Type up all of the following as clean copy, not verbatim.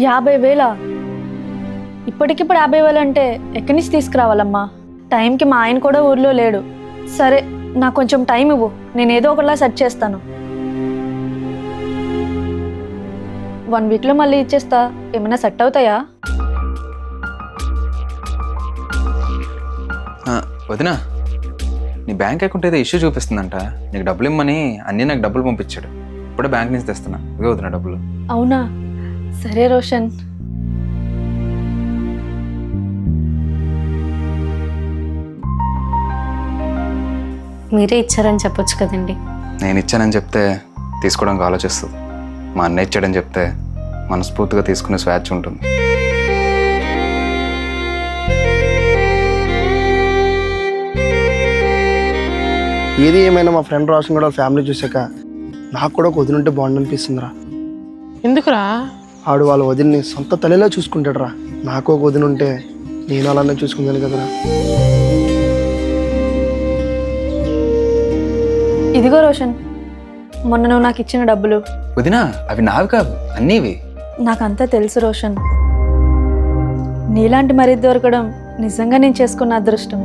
50,000? ఇప్పటికిప్పుడు 50,000 అంటే ఎక్కడి నుంచి తీసుకురావాలమ్మా? టైంకి మా ఆయన కూడా ఊర్లో లేడు. సరే, నాకు కొంచెం టైం ఇవ్వు, నేను ఏదో ఒకలా సెట్ చేస్తాను. 1 వీక్లో మళ్ళీ ఇచ్చేస్తా. ఏమైనా సెట్ అవుతాయా? వదినా, నీ బ్యాంక్ అకౌంట్ ఏదో ఇష్యూ చూపిస్తుందంట. నీకు డబ్బులు ఇమ్మని అన్నీ నాకు డబ్బులు పంపించాడు. ఇప్పుడే బ్యాంక్ నుంచి తెస్తున్నా. ఇవే వదినా డబ్బులు. అవునా? సరే రోషన్. మీరే ఇచ్చారని చెప్పొచ్చు కదండి. నేను ఇచ్చానని చెప్తే తీసుకోవడానికి ఆలోచిస్తుంది. మా అన్న ఇచ్చాడని చెప్తే మనస్ఫూర్తిగా తీసుకునే స్వేచ్ఛ ఉంటుంది. ఏది ఏమైనా మా ఫ్రెండ్ రోషన్ కూడా ఫ్యామిలీ చూసాక నాకు కూడా ఒక వదిన ఉంటే బాగుండు అనిపిస్తుందిరా. ఎందుకురా? ఆడు వాళ్ళ వదిన్ని సొంత తల్లిలా చూసుకుంటాడు రా. నాకు ఒక వదిన ఉంటే నేను అలానే చూసుకుందాను కదరా. ఇదిగో రోషన్, మొన్న నువ్వు నాకు ఇచ్చిన డబ్బులు. వదినా, అవి నావి కాదు, అన్నీవి. నాకంతా తెలుసు రోషన్. నీలాంటి మరీ దొరకడం నిజంగా నేను చేసుకున్న అదృష్టం.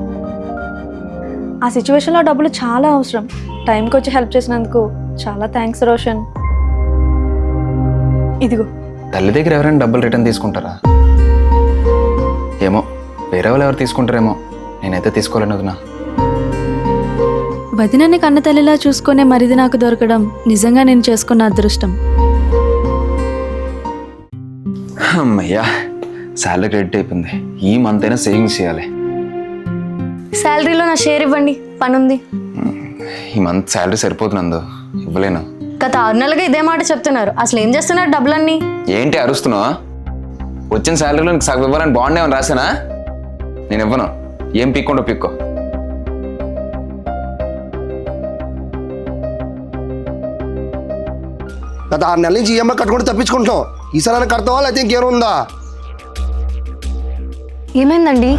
ఆ సిచ్యువేషన్లో డబ్బులు చాలా అవసరం. టైంకి వచ్చి హెల్ప్ చేసినందుకు చాలా థ్యాంక్స్ రోషన్. ఇదిగో. తల్లి దగ్గర ఎవరైనా డబ్బులు రిటర్న్ తీసుకుంటారా? ఏమో, వేరే వాళ్ళు ఎవరు తీసుకుంటారేమో. నేనైతే తీసుకోలేను వదినా. వదినని కన్న తల్లిలా చూసుకునే మరిది నాకు దొరకడం నిజంగా నేను చేసుకున్న అదృష్టం. అమ్మయ్యా, శాలరీ క్రెడిట్ అయిపోయింది. ఈ మంత్ అయినా సేవింగ్స్ చేయాలి. శాలరీలో నా షేర్ ఇవ్వండి, పనుంది. ఈ మంత్ శాలరీ సరిపోతున్నందు ఇవ్వలేను. గత 6 నెలలుగా ఇదే మాట చెప్తున్నారు. అసలు ఏం చేస్తున్నారు డబ్బులన్నీ? ఏంటి అరుస్తున్నావా? వచ్చిన శాలరీలో నీకు సగం ఇవ్వాలని బాండ్ ఏమని రాసానా? నేను ఇవ్వను. ఏం పిక్కుండో పిక్కో. గత 6 నెలల నుంచి ఈఎంఐ కట్టుకుంటూ తప్పించుకుంటాం. ఈసారి కడతావా లేకపోతే ఇంకేముందా? ఏమైందండి?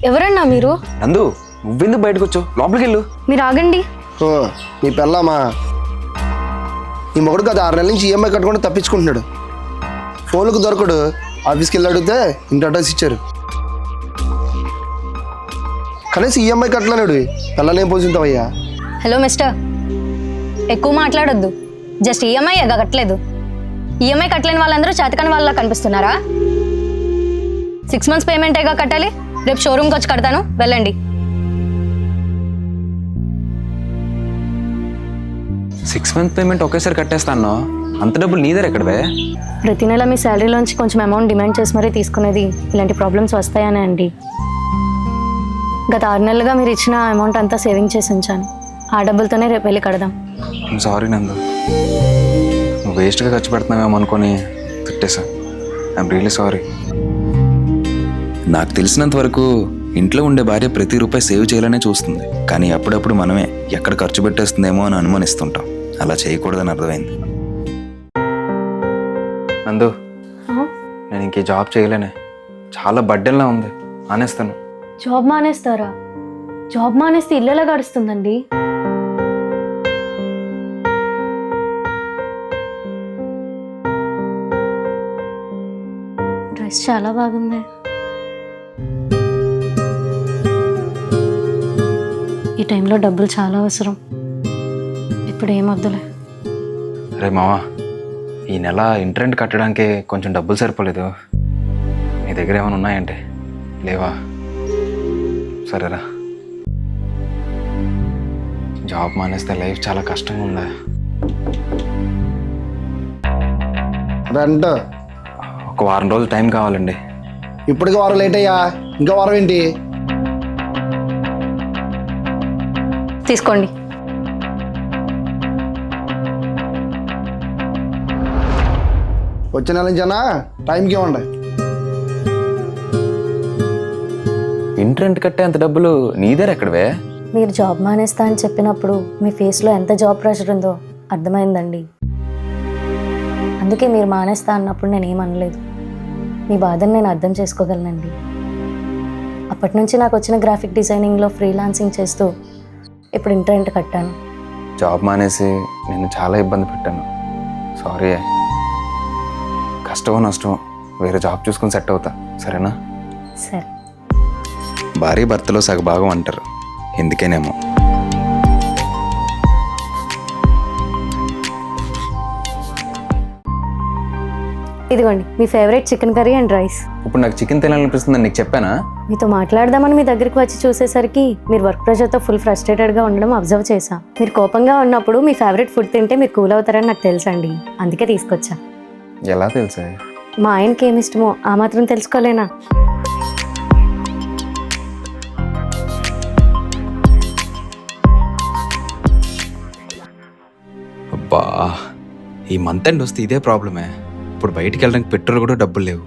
ఎవరన్నా మీరు? నందు, నువ్వెందుకు బయటకు వచ్చావు? లోపలికి వెళ్ళు. మీరు ఆగండి. ఓ, నీ పెళ్ళామా? నీ మొగుడు గత 6 నెలల నుంచి ఈఎంఐ కట్టుకుంటూ తప్పించుకుంటున్నాడు. ఫోన్లకు దొరకడు. ఆఫీస్కి వెళ్ళి అడిగితే ఇంటి అడ్రస్ ఇచ్చారు. కనీసం ఈఎంఐ కట్టలేడు. పిల్లలేం పోతుంటావయ్యా? హలో మిస్టర్, ఎక్కువ మాట్లాడొద్దు. జస్ట్ ఈఎంఐ కట్టలేదు. ఈఎంఐ కట్టలేని వాళ్ళందరూ చేతకాని వాళ్ళ కనిపిస్తున్నారా? 6 months పేమెంటేగా కట్టాలి. రేపు షోరూమ్కి వచ్చి కడతాను, వెళ్ళండి. సిక్స్ మంత్ పేమెంట్ ఒకేసారి కట్టేస్తాను. అంత డబ్బులు నీ దగ్గర ఎక్కడవే? ప్రతి నెల మీ శాలరీలోంచి కొంచెం అమౌంట్ డిమాండ్ చేసి మరీ తీసుకునేది ఇలాంటి ప్రాబ్లమ్స్ వస్తాయనే అండి. గత 6 నెలలుగా మీరు ఇచ్చిన అమౌంట్ అంతా సేవింగ్ చేసి ఉంచాను. ఆ డబ్బులతోనే రేపు వెళ్ళి కడదాం. సారీ నందు, నువ్వు వేస్ట్గా ఖర్చు పెడుతున్నావేమో అనుకొని తిట్టేసా. I'm really sorry. నాకు తెలిసినంత వరకు ఇంట్లో ఉండే భార్య ప్రతి రూపాయి సేవ్ చేయాలనే చూస్తుంది. కానీ అప్పుడప్పుడు మనమే ఎక్కడ ఖర్చు పెట్టేస్తుందేమో అని అనుమానిస్తుంటాం. అలా చేయకూడదని అర్థమైంది. నందు, నేను ఇంకే జాబ్ చేయలేనే. చాలా బడ్డెన్లా ఉంది. మానేస్తాను. జాబ్ మానేస్తారా? జాబ్ మానేస్తే ఇల్లు ఎలా గడుస్తుందండి? డ్రెస్ చాలా బాగుంది. ఈ టైంలో డబ్బులు చాలా అవసరం. ఇప్పుడు ఏమొద్దులే. రే మావా, ఈ నెల ఇంటరెంట్ కట్టడానికి కొంచెం డబ్బులు సరిపోలేదు. నీ దగ్గర ఏమైనా ఉన్నాయంటే? లేవా? సరేరా. జాబ్ మానేస్తే లైఫ్ చాలా కష్టంగా ఉందా? రెంట్ ఒక వారం రోజులు టైం కావాలండి. ఇప్పటికి వారం లేట్ అయ్యా. ఇంకా వారం ఏంటి? తీసుకోండి. వచ్చే నెల నుంచేనా? టైంకి ఇవ్వండి. ఇంటరెంట్ కట్టే అంత డబ్బులు నీ దగ్గర ఎక్కడవే? మీరు జాబ్ మానేస్తా అని చెప్పినప్పుడు మీ ఫేస్లో ఎంత జాబ్ ప్రెషర్ ఉందో అర్థమైందండి. అందుకే మీరు మానేస్తా అన్నప్పుడు నేను ఏమనలేదు. మీ బాధను నేను అర్థం చేసుకోగలనండి. అప్పటి నుంచి నాకు వచ్చిన గ్రాఫిక్ డిజైనింగ్లో ఫ్రీలాన్సింగ్ చేస్తూ ఇప్పుడు ఇంటరెంట్ కట్టాను. జాబ్ మానేసి నేను చాలా ఇబ్బంది పెట్టాను. సారీ. కష్టమో నష్టమో వేరే జాబ్ చూసుకొని సెట్ అవుతా, సరేనా? సరే. భార్య భర్తలో సగభాగం అంటారు, ఎందుకేనేమో. ఇదిగోండి మీ favourite chicken curry and rice. ఇప్పుడు నాకు చికెన్ తినాలనిపిస్తుందని నీకు చెప్పానా? మీతో మాట్లాడదామని మీ దగ్గరికి వచ్చి చూసేసరికి మీరు వర్క్ ప్రెషర్తో ఫుల్ ఫ్రస్ట్రేటెడ్గా ఉండడం అబ్జర్వ్ చేశా. మీరు కోపంగా ఉన్నప్పుడు మీ ఫేవరెట్ ఫుడ్ తింటే మీరు కూల్ అవుతారని నాకు తెలుసండి, అందుకే తీసుకొచ్చా. ఎలా తెలుసా? మా ఆయనకి ఏమి ఇష్టమో ఆ మాత్రం తెలుసుకోలేనా? అబ్బా, ఈ మంత్ ఎండ్ వస్తే ఇదే ప్రాబ్లమే. ఇప్పుడు బయటికి వెళ్ళడానికి పెట్రోల్ కూడా డబ్బులు లేవు.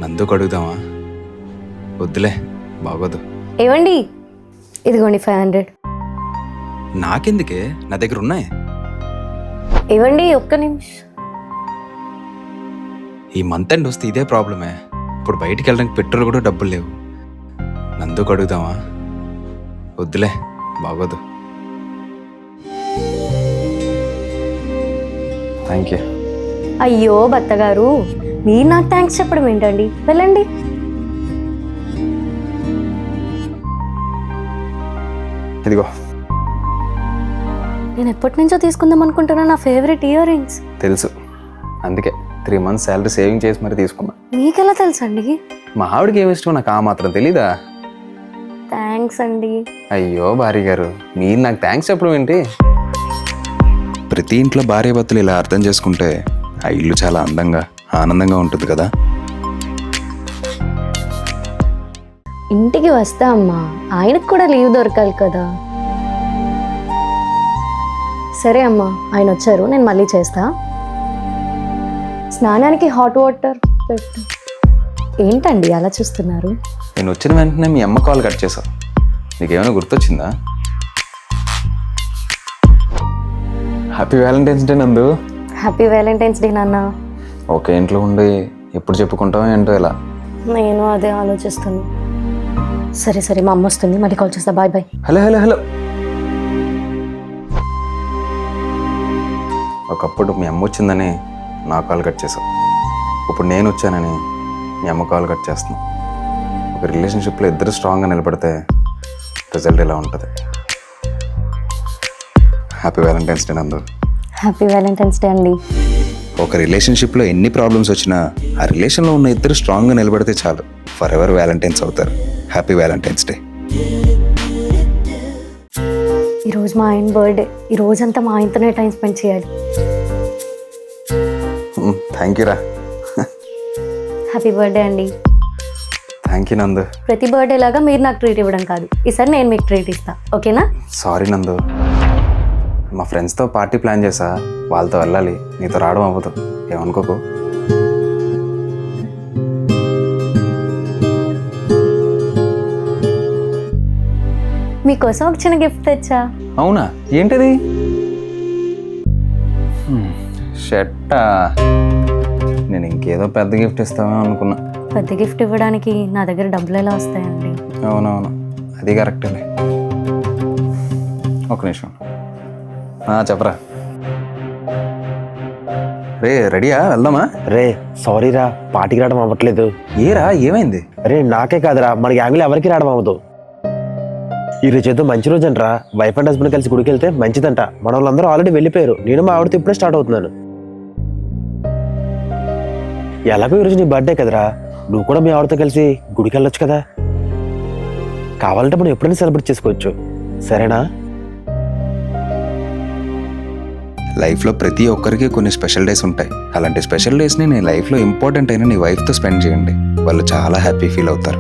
నందుకు అడుగుదామా? వద్దులే, బాగోదు. ఏవండి, ఇదిగోండి 500. నాకెందుకే, నా దగ్గర ఉన్నాయి. ఇవ్వండి, ఒక్క నిమిషం. ఈ మంత్ ఎండ్ వస్తే ఇదే ప్రాబ్లమే. ఇప్పుడు బయటికి వెళ్ళడానికి పెట్రోల్ కూడా డబ్బులు లేవు. నందుకు అడుగుదామా? వద్దులే, బాగోదు. Thank you. అయ్యో భర్తగారు, మీరు నాకు థ్యాంక్స్ చెప్పడం ఏంటండి, వెళ్ళండి. ఇదిగో. నేను ఎప్పటి నుంచో తీసుకుందాం అనుకుంటున్నా నా ఫేవరెట్ ఇయర్ రింగ్స్. తెలుసు, అందుకే 3 months శాలరీ సేవింగ్ చేసి మరి తీసుకున్నా. మీకెలా తెలుసండి? మా ఆవిడకి ఏమి ఇష్టం నాకు ఆ మాత్రం తెలీదా? థ్యాంక్స్ అండి. అయ్యో భార్య గారు, మీరు నాకు థ్యాంక్స్ చెప్పడం ఏంటి? ప్రతి ఇంట్లో భార్య భర్తలు ఇలా అర్థం చేసుకుంటే ఆ ఇల్లు చాలా అందంగా ఆనందంగా ఉంటుంది కదా. ఇంటికి వస్తా అమ్మా, ఆయనకు కూడా లీవ్ దొరకాలి కదా. సరే అమ్మా, ఆయన వచ్చారు, నేను మళ్ళీ చేస్తా. స్నానానికి హాట్ వాటర్ పెట్టు. ఏంటండి అలా చూస్తున్నారు? నేను వచ్చిన వెంటనే మీ అమ్మ కాల్ కట్ చేసావు, నీకేమైనా గుర్తొచ్చిందా? హ్యాపీ వ్యాలంటైన్స్ డే నందు. హ్యాపీ వ్యాలంటైన్స్ డే నాన్న. ఓకే, ఇంట్లో ఉండి ఎప్పుడు చెప్పుకుంటావు ఏంటో ఇలా. నేను అదే ఆలోచిస్తాను. సరే సరే, మా అమ్మ వస్తుంది, మళ్ళీ కాల్ చేస్తా. Bye bye. Hello hello hello. ఒకప్పుడు మీ అమ్మ వచ్చిందని నా కాల్ కట్ చేసావు, ఇప్పుడు నేను వచ్చానని మీ అమ్మ కాల్ కట్ చేస్తున్నావు. ఒక రిలేషన్షిప్లో ఇద్దరు స్ట్రాంగ్గా నిలబడితే రిజల్ట్ ఇలా ఉంటుంది. హ్యాపీ వ్యాలంటైన్స్ డే నందు. హ్యాపీ వ్యాలంటైన్స్ డే అండి. ఒక రిలేషన్షిప్లో ఎన్ని ప్రాబ్లమ్స్ వచ్చినా ఆ రిలేషన్లో ఉన్న ఇద్దరు స్ట్రాంగ్గా నిలబడితే చాలు, ఫర్ ఎవర్ వ్యాలంటైన్స్ అవుతారు. Happy Valentine's day. ఈరోజు మా ఆయన బర్త్డే, ఈ రోజంతా మా ఆయనతోనే టైం స్పెండ్ చేయాలి. థ్యాంక్ యూ రా. హ్యాపీ బర్త్డే అండి. థ్యాంక్ యూ నందు. ప్రతి బర్త్డే లాగా మీరు నాకు ట్రీట్ ఇవ్వడం కాదు, ఈసారి నేను మీకు ట్రీట్ ఇస్తా, ఓకేనా? సారీ నందు, మా ఫ్రెండ్స్తో పార్టీ ప్లాన్ చేసా, వాళ్ళతో వెళ్ళాలి, నీతో రావడం అవ్వదు, ఏమనుకోకు. మీకోసం ఒక చిన్న గిఫ్ట్ తెచ్చా. అవునా, ఏంటిది? షర్టా? నేను ఇంకేదో పెద్ద గిఫ్ట్ ఇస్తామో అనుకున్నా. పెద్ద గిఫ్ట్ ఇవ్వడానికి నా దగ్గర డబ్బులు ఎలా వస్తాయండి? అవునవును, అది కరెక్టేలే. ఒక నిమిషం. చెప్పరా. రే రెడీయా, వెళ్దామా? రే సారీ రా, పార్టీకి రావడం అవ్వట్లేదు. ఏరా, ఏమైంది? అరే నాకే కాదురా, మన గ్యాంగ్లో ఎవరికి రావడం అవ్వదు. ఈరోజు ఏదో మంచి రోజు అంటరా, వైఫ్ అండ్ హస్బెండ్ కలిసి గుడికి వెళ్తే మంచిదంట. మన వాళ్ళందరూ ఆల్రెడీ వెళ్ళిపోయారు, నేను మా ఆవిడతో ఇప్పుడే స్టార్ట్ అవుతున్నాను. ఎలాగో ఈరోజు నీ బర్త్డే కదరా, నువ్వు కూడా మీ ఆవిడతో కలిసి గుడికి వెళ్ళొచ్చు కదా. కావాలంటే మనం ఎప్పుడైనా సెలబ్రేట్ చేసుకోవచ్చు, సరేనా? లైఫ్లో ప్రతి ఒక్కరికి కొన్ని స్పెషల్ డేస్ ఉంటాయి. అలాంటి స్పెషల్ డేస్ని నీ లైఫ్లో ఇంపార్టెంట్ అయిన నీ వైఫ్తో స్పెండ్ చేయండి, వాళ్ళు చాలా హ్యాపీ ఫీల్ అవుతారు.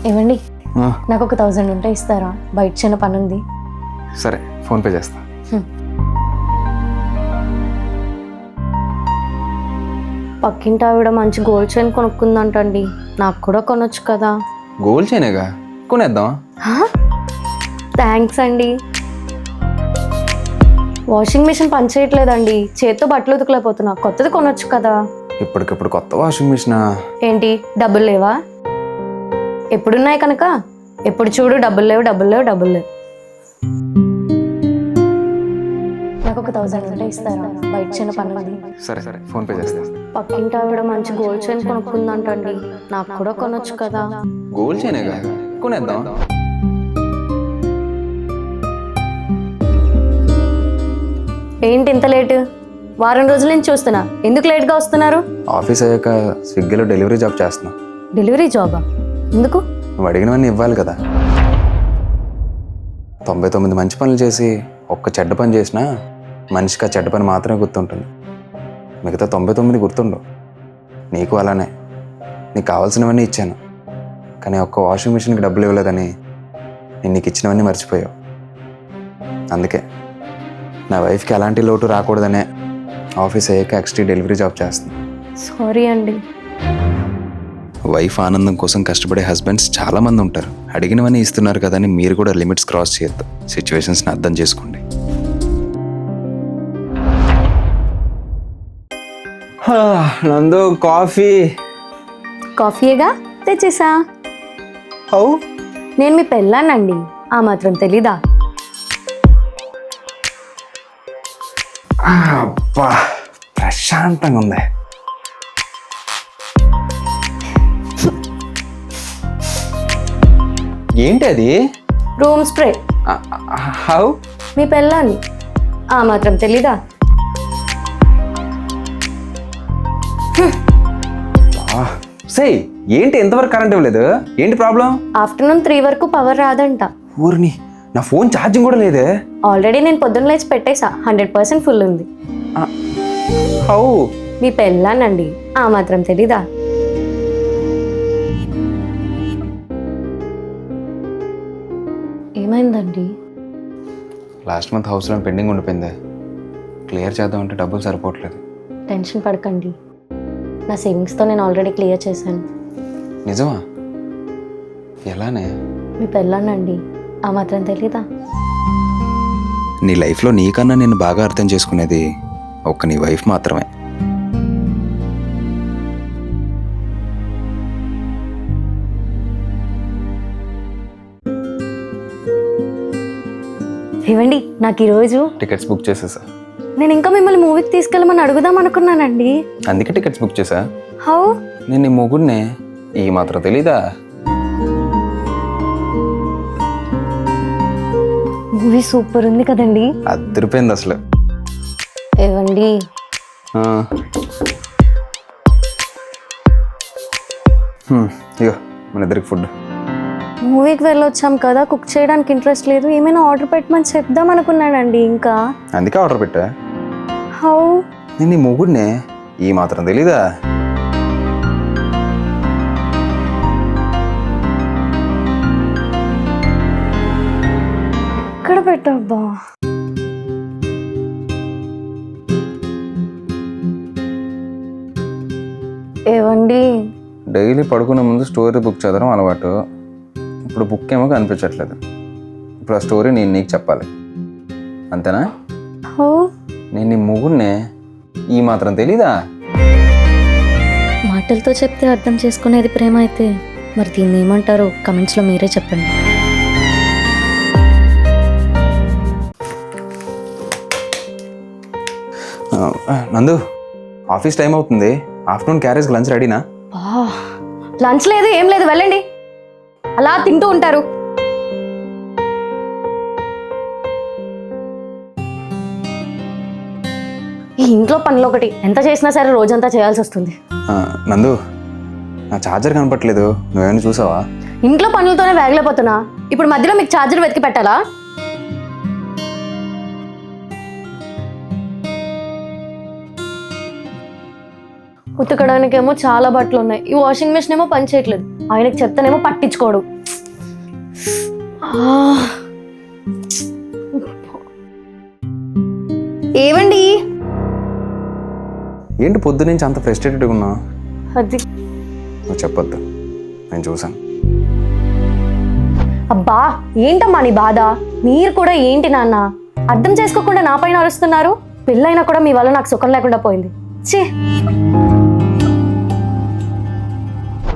ఏమండి, నాకు ఒక 1000 ఉంటే ఇస్తారా? బయట చిన్న పని ఉంది. సరే, ఫోన్పే చేస్తా. పక్కింటి ఆవిడ మంచి గోల్డ్ చైన్ కొనుక్కుందంటండి, నాకు కూడా కొనొచ్చు కదా. గోల్డ్ చైనేగా, కొనేద్దాం. థ్యాంక్స్ అండి. వాషింగ్ మిషన్ పనిచేయట్లేదండి, చేత్తో బట్టలు ఉతకలేకపోతున్నా, కొత్తది కొనొచ్చు కదా. ఇప్పటికిప్పుడు కొత్త వాషింగ్ మిషనా? ఏంటి డబ్బులు లేవా? ఎప్పుడున్నాయి కనుక, ఎప్పుడు చూడు డబ్బులు లేవు డబ్బులు లేవు డబ్బులు లేవు. నాకు ఒక 1000 ఉంటే ఇస్తారా? బయట చిన్న పని ఉంది. సరే సరే ఫోన్పే చేస్తా. పక్కింటి ఆవిడ మంచి గోల్డ్ చైన్ కొనుక్కుందంటండి, నాకు కూడా కొనొచ్చు కదా. గోల్డ్ చైనేగా కొనేద్దాం. ఏంటి ఇంత లేటు? వారం రోజుల నుంచి చూస్తున్నా, ఎందుకు లేట్గా వస్తున్నారు? ఆఫీస్ అయ్యాక స్విగ్గీలో డెలివరీ జాబ్ చేస్తున్నా. డెలివరీ జాబా? ఎందుకు? నువ్వు అడిగినవన్నీ ఇవ్వాలి కదా. 99 మంచి పనులు చేసి ఒక్క చెడ్డ పని చేసినా మనిషికి ఆ చెడ్డ పని మాత్రమే గుర్తుంటుంది, మిగతా 99 గుర్తుండవు. నీకు అలానే. నీకు కావాల్సినవన్నీ ఇచ్చాను, కానీ ఒక్క వాషింగ్ మిషన్కి డబ్బులు ఇవ్వలేదని నేను నీకు ఇచ్చినవన్నీ మర్చిపోయావు. అందుకే నా వైఫ్కి ఎలాంటి లోటు రాకూడదనే ఆఫీస్ అయ్యాక ఎక్స్ట్రీ డెలివరీ జాబ్ చేస్తుంది. సారీ అండి. వైఫ్ ఆనందం కోసం కష్టపడే హస్బెండ్స్ చాలామంది ఉంటారు. అడిగినవన్నీ ఇస్తున్నారు కదా అని మీరు కూడా లిమిట్స్ క్రాస్ చేయొద్దు. సిచ్యువేషన్స్ని అర్థం చేసుకోండి. నందు కాఫీ. కాఫీయేగా తెచ్చేసా. హౌ? నేను మీ పెళ్ళానండి, ఆ మాత్రం తెలీదా? అబ్బా ప్రశాంతంగా ఉంది. ఏంటి అది? Room spray. హౌ? మీ పెళ్ళాన్ని, ఆ మాత్రం తెలీదా? సే ఏంటి ఎంతవరకు కరెంట్ ఇవ్వలేదు? ఏంటి ప్రాబ్లం? ఆఫ్టర్నూన్ 3 వరకు పవర్ రాదంట. ఊరిని నా ఫోన్ ఛార్జింగ్ కూడా లేదే. ఆల్రెడీ నేను పొద్దున్న లేచి పెట్టేసా, 100% ఫుల్ ఉంది. హౌ? మీ పెళ్ళానండి, ఆ మాత్రం తెలీదా? ఏమైందండి? Last month house loan pending ఉండిపోయింది, క్లియర్ చేద్దామంటే డబ్బులు సరిపోవట్లేదు. టెన్షన్ పడకండి, నా సేవింగ్స్తో నేను ఆల్రెడీ క్లియర్ చేశాను. నిజమా? ఎలానే? మీ పెళ్ళానండి, ఆ మాత్రం తెలీదా? నీ లైఫ్లో నీకన్నా నేను బాగా అర్థం చేసుకునేది ఒక్క నీ వైఫ్ మాత్రమే. ఏవండి, నాకు ఈరోజు టికెట్స్ బుక్ చేసేసా. నేను ఇంకా మిమ్మల్ని మూవీకి తీసుకెళ్ళమని అడుగుదాం అనుకున్నానండి. అందుకే టికెట్స్ బుక్ చేసా. హౌ? నేను నీ మొగుడినే, ఈ మాత్రం తెలీదా? మూవీ సూపర్ ఉంది కదండి. అదిరిపోయింది అసలు. ఏవండి, ఇగో మన ఇద్దరికి ఫుడ్. మూవీకి వెళ్ళొచ్చాం కదా, కుక్ చేయడానికి ఇంట్రెస్ట్ లేదు, ఏమైనా ఆర్డర్ పెట్టమని చెప్దాం అనుకున్నానండి. ఇంకా అందుకే ఆర్డర్ పెట్టా. హౌ? నేను నీ మొగుడినే, ఈ మాత్రం తెలీదా? ఎక్కడ పెట్టబ్బా? ఏవండి, డైలీ పడుకునే ముందు స్టోరీ బుక్ చదవడం అలవాటు. ఇప్పుడు బుక్ ఏమో కనిపించట్లేదు. ఇప్పుడు ఆ స్టోరీ నేను నీకు చెప్పాలి, అంతేనా? హౌ? నేను నీ మొగుడినే, ఈ మాత్రం తెలీదా? మాటలతో చెప్తే అర్థం చేసుకునేది ప్రేమ అయితే మరి దీన్ని ఏమంటారో కమెంట్స్లో మీరే చెప్పండి. నందు, ఆఫీస్ టైం అవుతుంది. ఆఫ్టర్నూన్ క్యారేజ్కి లంచ్ రెడీనా? లంచ్ లేదు, ఏం లేదు, వెళ్ళండి. అలా తింటూ ఉంటారు. ఈ ఇంట్లో పనులు ఒకటి ఎంత చేసినా సరే రోజంతా చేయాల్సి వస్తుంది. నందు, నా ఛార్జర్ కనపట్లేదు, నువ్వేమైనా చూసావా? ఇంట్లో పనులతోనే వేగలేకపోతున్నా, ఇప్పుడు మధ్యలో మీకు ఛార్జర్ వెతికి పెట్టాలా? ఉతకడానికేమో చాలా బట్టలు ఉన్నాయి, ఈ వాషింగ్ మెషిన్ ఏమో పని చేయట్లేదు, ఆయనకి చెప్తానేమో పట్టించుకోడు. ఏవండి, ఏంటి పొద్దు నుంచి అంత ఫ్రస్ట్రేటెడ్గా ఉన్నా? అది నువ్వు చెప్పొద్దు, నేను చూసాను. అబ్బా, ఏంటమ్మా నీ బాధ? మీరు కూడా ఏంటి నాన్న, అర్థం చేసుకోకుండా నా పైన అరుస్తున్నారు? పెళ్ళైనా కూడా మీ వల్ల నాకు సుఖం లేకుండా పోయింది. ఛీ,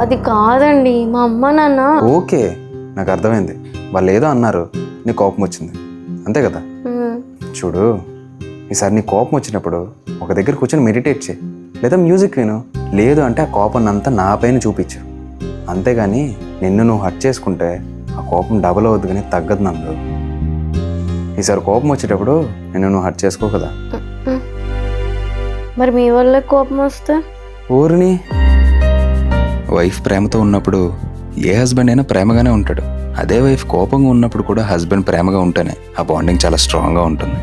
అది కాదండి, మా అమ్మ నాన్న. ఓకే, నాకు అర్థమైంది. వాళ్ళు ఏదో అన్నారు, నీ కోపం వచ్చింది, అంతే కదా? చూడు, ఈసారి నీ కోపం వచ్చినప్పుడు ఒక దగ్గర కూర్చొని మెడిటేట్ చేయి, లేదా మ్యూజిక్ విను, లేదు అంటే ఆ కోపం అంతా నా పైన చూపించు. అంతేగాని నిన్ను నువ్వు హర్ట్ చేసుకుంటే ఆ కోపం డబల్ అవుద్ది కానీ తగ్గదు నందు. ఈసారి కోపం వచ్చేటప్పుడు నిన్ను నువ్వు హర్ట్ చేసుకో కదా. మరి మీ వల్ల కోపం వస్తే? ఊరిని వైఫ్ ప్రేమతో ఉన్నప్పుడు ఏ హస్బెండ్ అయినా ప్రేమగానే ఉంటాడు. అదే వైఫ్ కోపంగా ఉన్నప్పుడు కూడా హస్బెండ్ ప్రేమగా ఉంటేనే ఆ బాండింగ్ చాలా స్ట్రాంగ్గా ఉంటుంది.